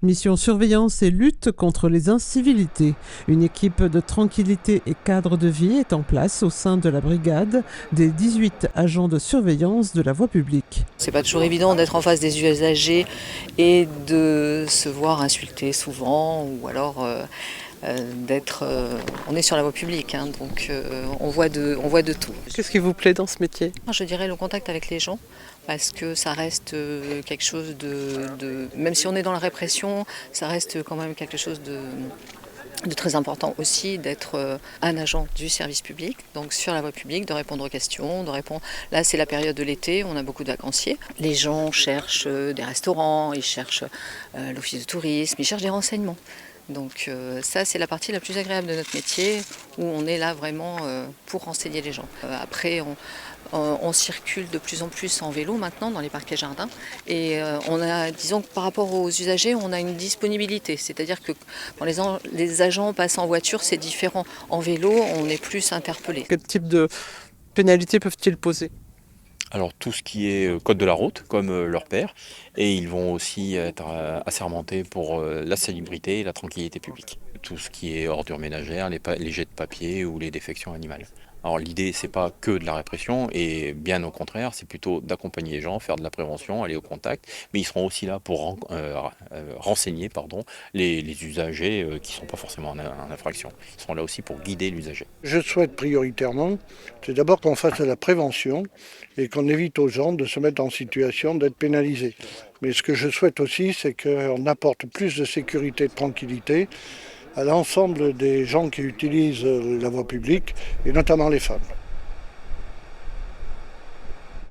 Mission surveillance et lutte contre les incivilités. Une équipe de tranquillité et cadre de vie est en place au sein de la brigade des 18 agents de surveillance de la voie publique. C'est pas toujours évident d'être en face des usagers et de se voir insulter souvent ou alors on est sur la voie publique, hein, donc on voit de tout. Qu'est-ce qui vous plaît dans ce métier? Je dirais le contact avec les gens, parce que ça reste quelque chose même si on est dans la répression, ça reste quand même quelque chose de très important aussi d'être un agent du service public, donc sur la voie publique, de répondre aux questions, Là, c'est la période de l'été, on a beaucoup de vacanciers. Les gens cherchent des restaurants, ils cherchent l'office de tourisme, ils cherchent des renseignements. Donc ça, c'est la partie la plus agréable de notre métier, où on est là vraiment pour renseigner les gens. Après, on circule de plus en plus en vélo maintenant dans les parcs et jardins, et disons que par rapport aux usagers, on a une disponibilité, c'est-à-dire que quand les agents passent en voiture, c'est différent. En vélo, on est plus interpellé. Quel type de pénalités peuvent-ils poser? Alors tout ce qui est code de la route, comme leur père, et ils vont aussi être assermentés pour la salubrité et la tranquillité publique. Tout ce qui est ordures ménagères, les jets de papier ou les défections animales. Alors l'idée, c'est pas que de la répression, et bien au contraire, c'est plutôt d'accompagner les gens, faire de la prévention, aller au contact, mais ils seront aussi là pour renseigner les usagers qui ne sont pas forcément en infraction. Ils seront là aussi pour guider l'usager. Je souhaite prioritairement, c'est d'abord qu'on fasse de la prévention et qu'on évite aux gens de se mettre en situation d'être pénalisés. Mais ce que je souhaite aussi, c'est qu'on apporte plus de sécurité et de tranquillité à l'ensemble des gens qui utilisent la voie publique, et notamment les femmes.